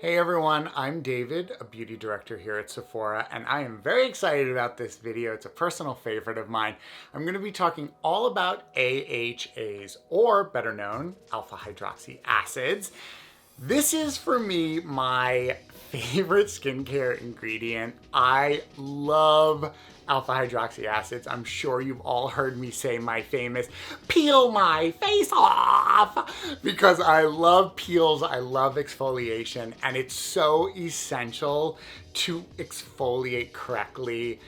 Hey everyone, I'm David, a beauty director here at Sephora, and I am very excited about this video. It's a personal favorite of mine. I'm going to be talking all about AHAs, or better known, alpha hydroxy acids. This is for me my favorite skincare ingredient. I love alpha hydroxy acids. I'm sure you've all heard me say my famous peel my face off because I love peels, I love exfoliation, and it's so essential to exfoliate correctly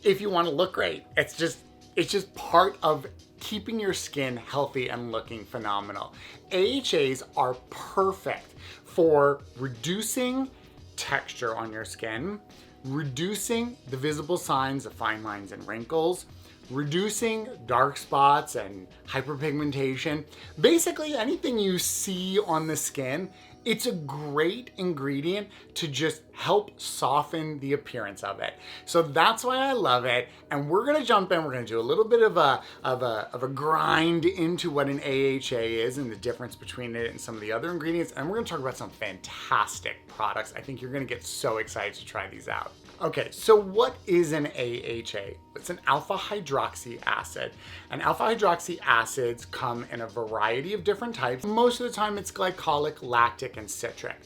if you want to look great. It's just part of keeping your skin healthy and looking phenomenal. AHAs are perfect for reducing texture on your skin, reducing the visible signs of fine lines and wrinkles, reducing dark spots and hyperpigmentation. Basically anything you see on the skin, it's a great ingredient to just help soften the appearance of it. So that's why I love it. And we're gonna jump in, we're gonna do a little bit of a grind into what an AHA is and the difference between it and some of the other ingredients. And we're gonna talk about some fantastic products. I think you're gonna get so excited to try these out. Okay, so what is an AHA? It's an alpha hydroxy acid. And alpha hydroxy acids come in a variety of different types. Most of the time it's glycolic, lactic, and citric.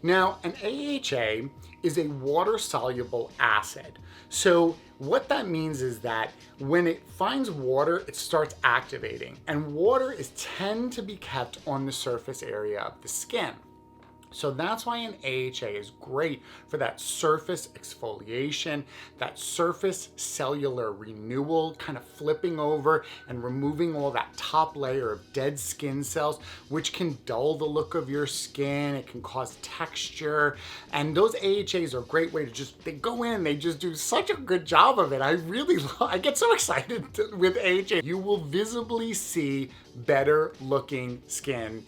Now, an AHA is a water-soluble acid. So what that means is that when it finds water, it starts activating. And water tends to be kept on the surface area of the skin. So that's why an AHA is great for that surface exfoliation, that surface cellular renewal, kind of flipping over and removing all that top layer of dead skin cells, which can dull the look of your skin. It can cause texture. And those AHAs are a great way to they go in, they just do such a good job of it. I get so excited with AHA. You will visibly see better looking skin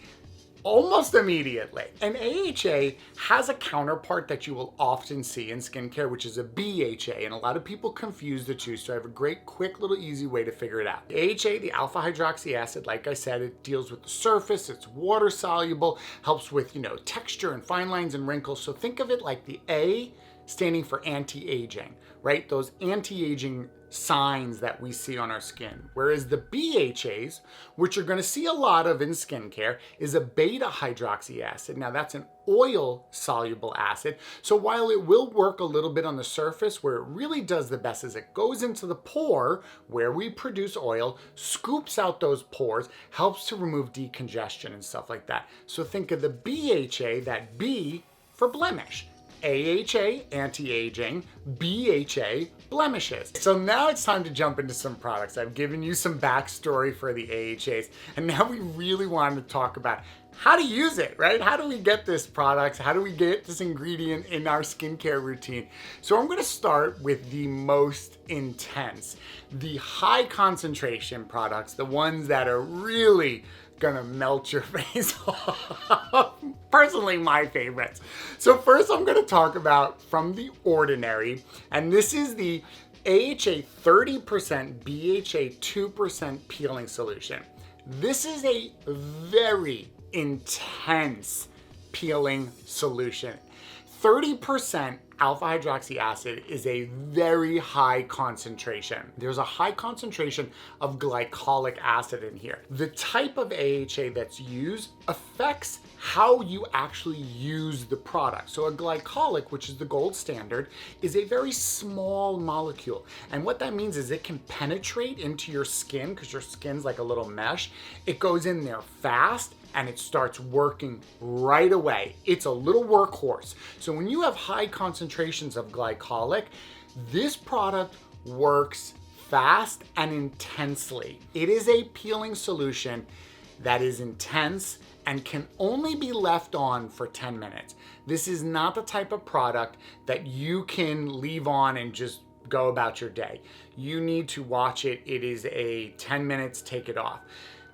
almost immediately. An AHA has a counterpart that you will often see in skincare, which is a BHA, and a lot of people confuse the two, so I have a great, quick, little, easy way to figure it out. The AHA, the alpha hydroxy acid, like I said, it deals with the surface, it's water soluble, helps with, texture and fine lines and wrinkles, so think of it like the A standing for anti-aging, right? Those anti-aging signs that we see on our skin. Whereas the BHAs, which you're gonna see a lot of in skincare, is a beta hydroxy acid. Now that's an oil soluble acid. So while it will work a little bit on the surface, where it really does the best is it goes into the pore where we produce oil, scoops out those pores, helps to remove decongestion and stuff like that. So think of the BHA, that B for blemish. AHA, anti-aging, BHA, blemishes. So now it's time to jump into some products. I've given you some backstory for the AHAs, and now we really want to talk about how to use it, right? How do we get this product? How do we get this ingredient in our skincare routine? So I'm gonna start with the most intense, the high concentration products, the ones that are really gonna melt your face off. Personally, my favorites. So first I'm gonna talk about From the Ordinary, and this is the AHA 30%, BHA 2% peeling solution. This is a very intense peeling solution. 30% alpha hydroxy acid is a very high concentration. There's a high concentration of glycolic acid in here. The type of AHA that's used affects how you actually use the product. So a glycolic, which is the gold standard, is a very small molecule. And what that means is it can penetrate into your skin because your skin's like a little mesh. It goes in there fast and it starts working right away. It's a little workhorse. So when you have high concentrations of glycolic, this product works fast and intensely. It is a peeling solution that is intense and can only be left on for 10 minutes. This is not the type of product that you can leave on and just go about your day. You need to watch it. It is a 10 minutes, take it off.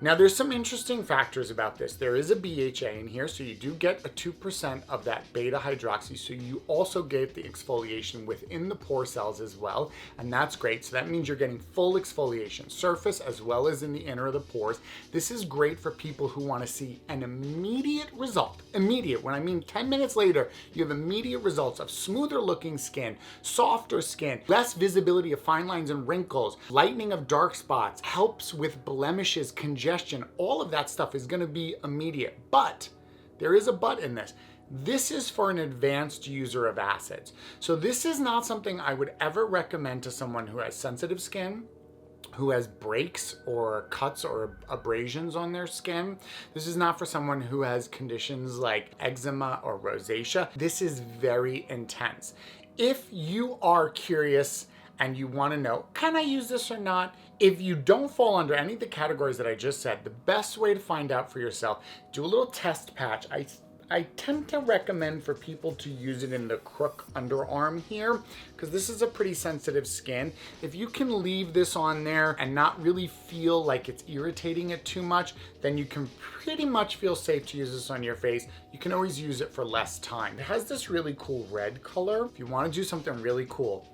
Now there's some interesting factors about this. There is a BHA in here, so you do get a 2% of that beta hydroxy, so you also get the exfoliation within the pore cells as well, and that's great. So that means you're getting full exfoliation, surface as well as in the inner of the pores. This is great for people who want to see an immediate result. Immediate, when I mean 10 minutes later, you have immediate results of smoother looking skin, softer skin, less visibility of fine lines and wrinkles, lightening of dark spots, helps with blemishes, congestion, all of that stuff is going to be immediate. But there is a but in this. This is for an advanced user of acids. So this is not something I would ever recommend to someone who has sensitive skin, who has breaks or cuts or abrasions on their skin. This is not for someone who has conditions like eczema or rosacea. This is very intense. If you are curious and you want to know, can I use this or not? If you don't fall under any of the categories that I just said, the best way to find out for yourself, do a little test patch. I tend to recommend for people to use it in the crook underarm here, because this is a pretty sensitive skin. If you can leave this on there and not really feel like it's irritating it too much, then you can pretty much feel safe to use this on your face. You can always use it for less time. It has this really cool red color. If you want to do something really cool,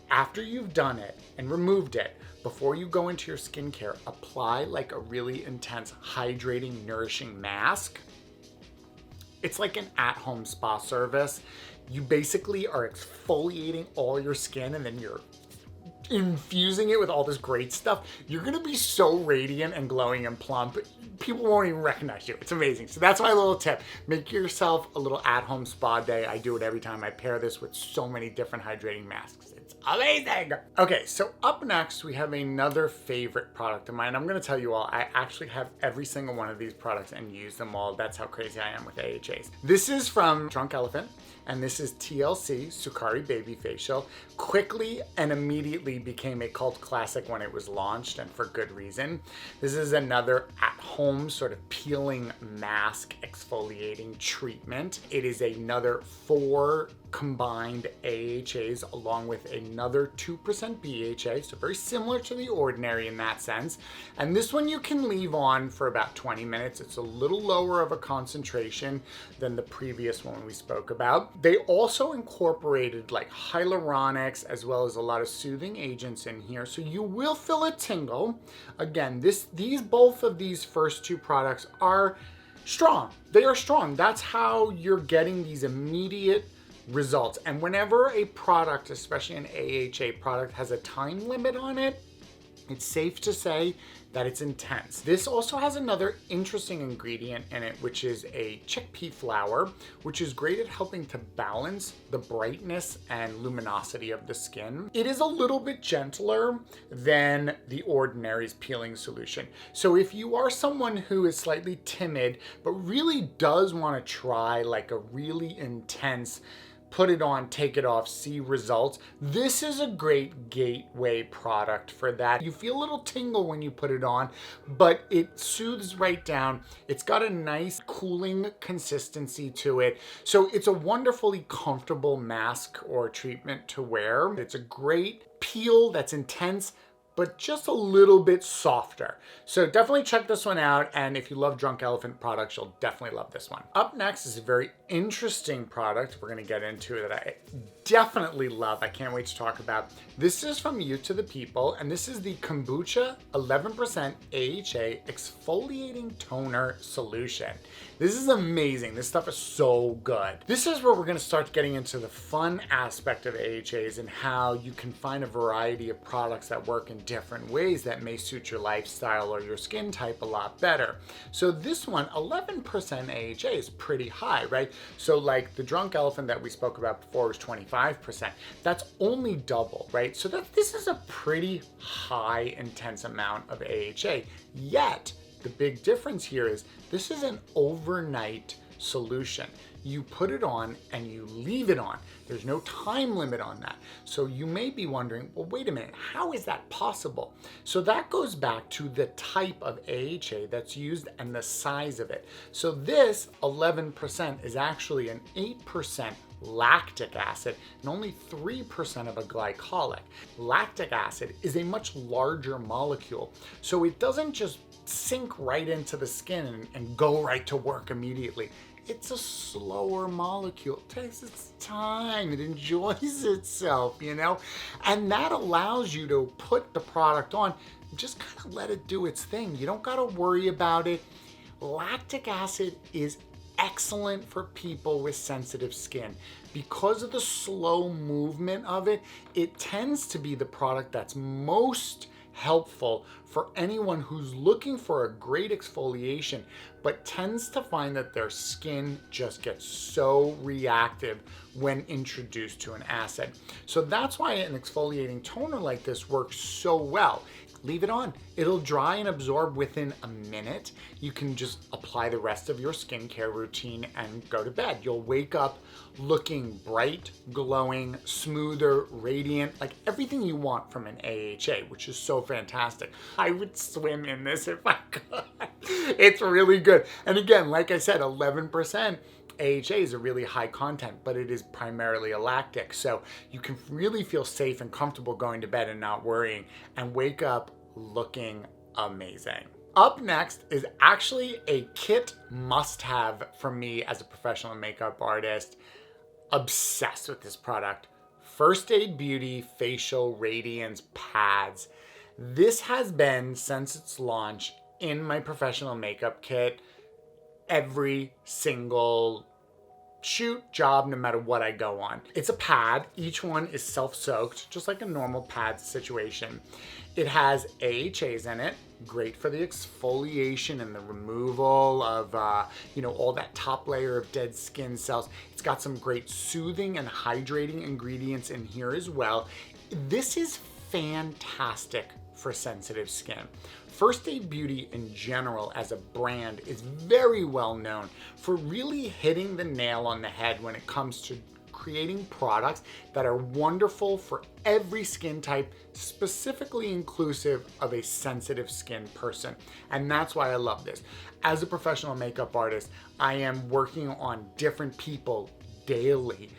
after you've done it and removed it, before you go into your skincare, apply like a really intense, hydrating, nourishing mask. It's like an at-home spa service. You basically are exfoliating all your skin and then you're infusing it with all this great stuff. You're gonna be so radiant and glowing and plump, people won't even recognize you. It's amazing. So that's my little tip. Make yourself a little at-home spa day. I do it every time. I pair this with so many different hydrating masks. It's amazing. Okay, so up next we have another favorite product of mine. I'm gonna tell you all, I actually have every single one of these products and use them all. That's how crazy I am with AHAs. This is from Drunk Elephant, and this is TLC Sukari Baby Facial. Quickly and immediately became a cult classic when it was launched, and for good reason. This is another at-home sort of peeling mask exfoliating treatment. It is another 4 combined AHAs along with another 2% BHA, so very similar to the ordinary in that sense. And this one you can leave on for about 20 minutes. It's a little lower of a concentration than the previous one we spoke about. They also incorporated like hyaluronics as well as a lot of soothing agents in here, so you will feel a tingle. Again, both of these first 2 products are strong. They are strong. That's how you're getting these immediate results. And whenever a product, especially an AHA product, has a time limit on it, it's safe to say that it's intense. This also has another interesting ingredient in it, which is a chickpea flour, which is great at helping to balance the brightness and luminosity of the skin. It is a little bit gentler than the Ordinary's peeling solution. So if you are someone who is slightly timid, but really does want to try like a really intense put it on, take it off, see results, this is a great gateway product for that. You feel a little tingle when you put it on, but it soothes right down. It's got a nice cooling consistency to it. So it's a wonderfully comfortable mask or treatment to wear. It's a great peel that's intense, but just a little bit softer. So definitely check this one out, and if you love Drunk Elephant products, you'll definitely love this one. Up next is a very interesting product we're gonna get into that I definitely love. I can't wait to talk about. This is from Youth to the People, and this is the Kombucha 11% AHA Exfoliating Toner Solution. This is amazing. This stuff is so good. This is where we're gonna start getting into the fun aspect of AHAs and how you can find a variety of products that work in different ways that may suit your lifestyle or your skin type a lot better. So this one, 11% AHA is pretty high, right? So like the Drunk Elephant that we spoke about before was 25%. That's only double, right? So this is a pretty high intense amount of AHA. Yet, the big difference here is this is an overnight solution. You put it on and you leave it on. There's no time limit on that. So you may be wondering, well, wait a minute, how is that possible? So that goes back to the type of AHA that's used and the size of it. So this 11% is actually an 8% lactic acid and only 3% of a glycolic. Lactic acid is a much larger molecule, so it doesn't just sink right into the skin and go right to work immediately. It's a slower molecule. It takes its time. It enjoys itself, you know? And that allows you to put the product on and just kind of let it do its thing. You don't got to worry about it. Lactic acid is excellent for people with sensitive skin. Because of the slow movement of it, it tends to be the product that's most helpful for anyone who's looking for a great exfoliation, but tends to find that their skin just gets so reactive when introduced to an acid. So that's why an exfoliating toner like this works so well. Leave it on. It'll dry and absorb within a minute. You can just apply the rest of your skincare routine and go to bed. You'll wake up looking bright, glowing, smoother, radiant, like everything you want from an AHA, which is so fantastic. I would swim in this if I could. It's really good. And again, like I said, 11%. AHA is a really high content, but it is primarily a lactic. So you can really feel safe and comfortable going to bed and not worrying and wake up looking amazing. Up next is actually a kit must-have for me as a professional makeup artist. Obsessed with this product. First Aid Beauty Facial Radiance Pads. This has been, since its launch, in my professional makeup kit every single shoot, job, no matter what I go on. It's a pad. Each one is self-soaked, just like a normal pad situation. It has AHAs in it, great for the exfoliation and the removal of, all that top layer of dead skin cells. It's got some great soothing and hydrating ingredients in here as well. This is fantastic for sensitive skin. First Aid Beauty in general as a brand is very well known for really hitting the nail on the head when it comes to creating products that are wonderful for every skin type, specifically inclusive of a sensitive skin person. And that's why I love this. As a professional makeup artist, I am working on different people daily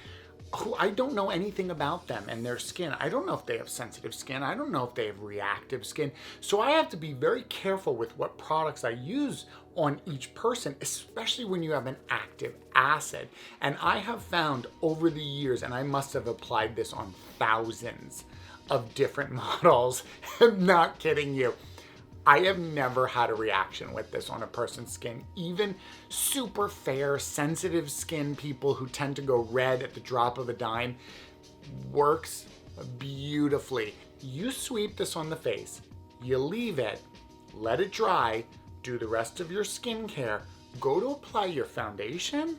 who I don't know anything about them and their skin. I don't know if they have sensitive skin. I don't know if they have reactive skin. So I have to be very careful with what products I use on each person, especially when you have an active acid. And I have found over the years, and I must have applied this on thousands of different models, I'm not kidding you, I have never had a reaction with this on a person's skin. Even super fair, sensitive skin people who tend to go red at the drop of a dime, works beautifully. You sweep this on the face, you leave it, let it dry, do the rest of your skincare, go to apply your foundation.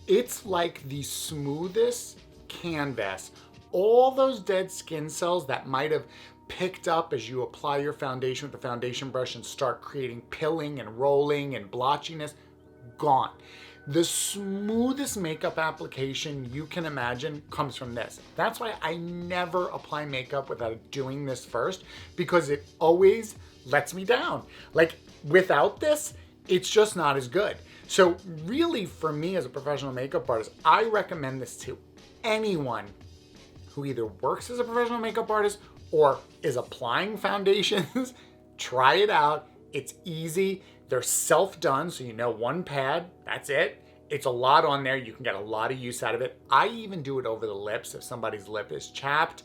It's like the smoothest canvas. All those dead skin cells that might have picked up as you apply your foundation with the foundation brush and start creating pilling and rolling and blotchiness, gone. The smoothest makeup application you can imagine comes from this. That's why I never apply makeup without doing this first, because it always lets me down. Like without this, it's just not as good. So really for me as a professional makeup artist, I recommend this to anyone who either works as a professional makeup artist or is applying foundations. Try it out. It's easy. They're self-done, so you know one pad, that's it. It's a lot on there. You can get a lot of use out of it. I even do it over the lips if somebody's lip is chapped.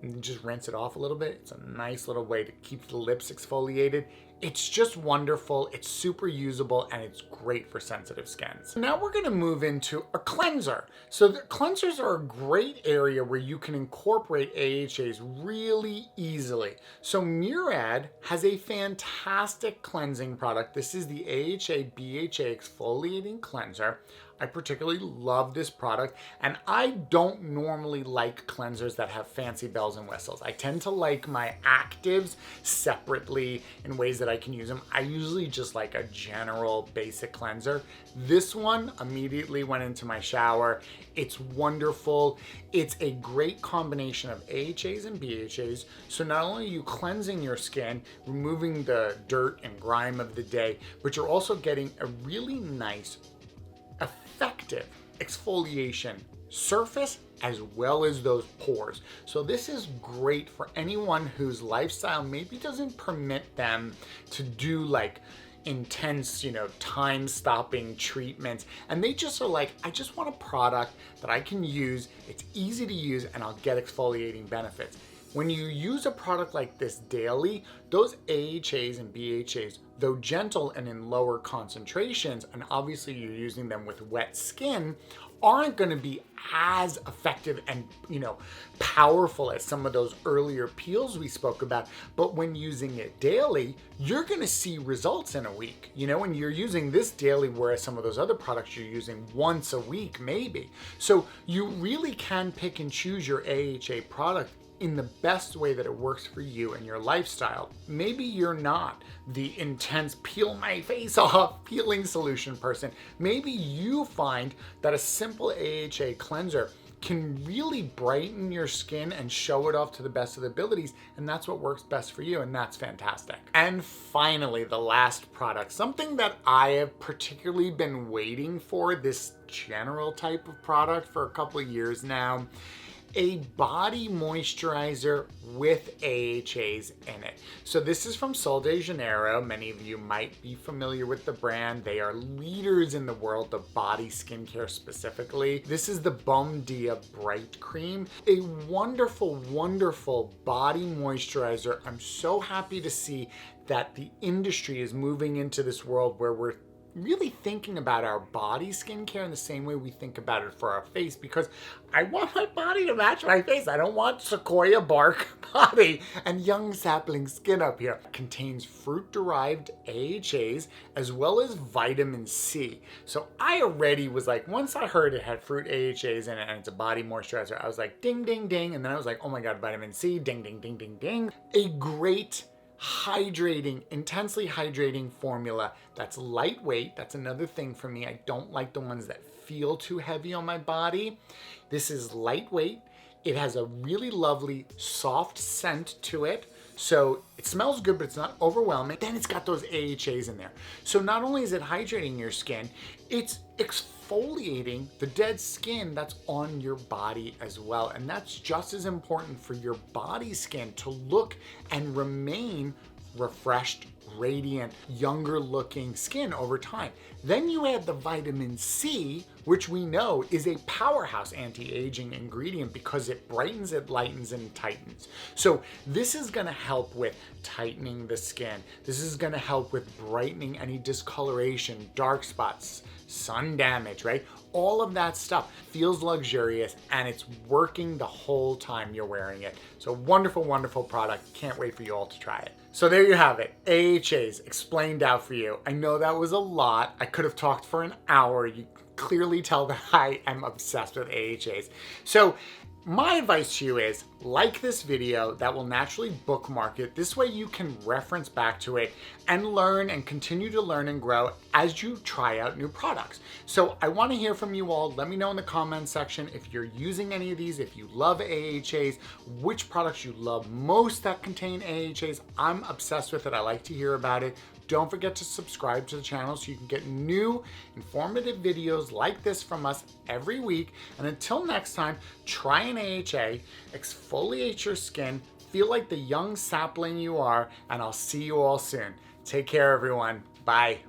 And just rinse it off a little bit. It's a nice little way to keep the lips exfoliated. It's just wonderful. It's super usable and it's great for sensitive skins. Now we're gonna move into a cleanser. So the cleansers are a great area where you can incorporate AHAs really easily. So Murad has a fantastic cleansing product. This is the AHA BHA exfoliating cleanser. I particularly love this product, and I don't normally like cleansers that have fancy bells and whistles. I tend to like my actives separately in ways that I can use them. I usually just like a general basic cleanser. This one immediately went into my shower. It's wonderful. It's a great combination of AHAs and BHAs. So not only are you cleansing your skin, removing the dirt and grime of the day, but you're also getting a really nice effective exfoliation surface as well as those pores. So this is great for anyone whose lifestyle maybe doesn't permit them to do like intense, time-stopping treatments. And they just are like, I just want a product that I can use, it's easy to use, and I'll get exfoliating benefits. When you use a product like this daily, those AHAs and BHAs, though gentle and in lower concentrations, and obviously you're using them with wet skin, aren't going to be as effective and powerful as some of those earlier peels we spoke about. But when using it daily, you're going to see results in a week. When you're using this daily, whereas some of those other products you're using once a week maybe. So you really can pick and choose your AHA product in the best way that it works for you and your lifestyle. Maybe you're not the intense peel my face off peeling solution person. Maybe you find that a simple AHA cleanser can really brighten your skin and show it off to the best of the abilities, and that's what works best for you, and that's fantastic. And finally, the last product, something that I have particularly been waiting for, this general type of product for a couple of years now, a body moisturizer with AHAs in it. So this is from Sol de Janeiro. Many of you might be familiar with the brand. They are leaders in the world of body skincare specifically. This is the Bom Dia Bright Cream, a wonderful, wonderful body moisturizer. I'm so happy to see that the industry is moving into this world where we're really thinking about our body skincare in the same way we think about it for our face, because I want my body to match my face. I don't want sequoia bark body and young sapling skin up here. It contains fruit-derived AHAs as well as vitamin C. So I already was like, once I heard it had fruit AHAs in it and it's a body moisturizer, I was like, ding, ding, ding. And then I was like, oh my God, vitamin C, ding, ding, ding, ding, ding. A great hydrating, intensely hydrating formula that's lightweight. That's another thing for me. I don't like the ones that feel too heavy on my body. This is lightweight. It has a really lovely soft scent to it. So it smells good, but it's not overwhelming. Then it's got those AHAs in there. So not only is it hydrating your skin, it's exfoliating the dead skin that's on your body as well. And that's just as important for your body skin to look and remain refreshed, radiant, younger looking skin over time. Then you add the vitamin C, which we know is a powerhouse anti-aging ingredient because it brightens, it lightens, and tightens. So this is gonna help with tightening the skin. This is gonna help with brightening any discoloration, dark spots, sun damage, right? All of that stuff feels luxurious and it's working the whole time you're wearing it. So wonderful, wonderful product. Can't wait for you all to try it. So there you have it, AHAs explained out for you. I know that was a lot. I could have talked for an hour. You clearly tell that I am obsessed with AHAs. So my advice to you is like this video. That will naturally bookmark it. This way you can reference back to it and learn and continue to learn and grow as you try out new products. So I want to hear from you all. Let me know in the comments section if you're using any of these, if you love AHAs, which products you love most that contain AHAs. I'm obsessed with it. I like to hear about it. Don't forget to subscribe to the channel so you can get new informative videos like this from us every week. And until next time, try an AHA, exfoliate your skin, feel like the young sapling you are, and I'll see you all soon. Take care, everyone. Bye.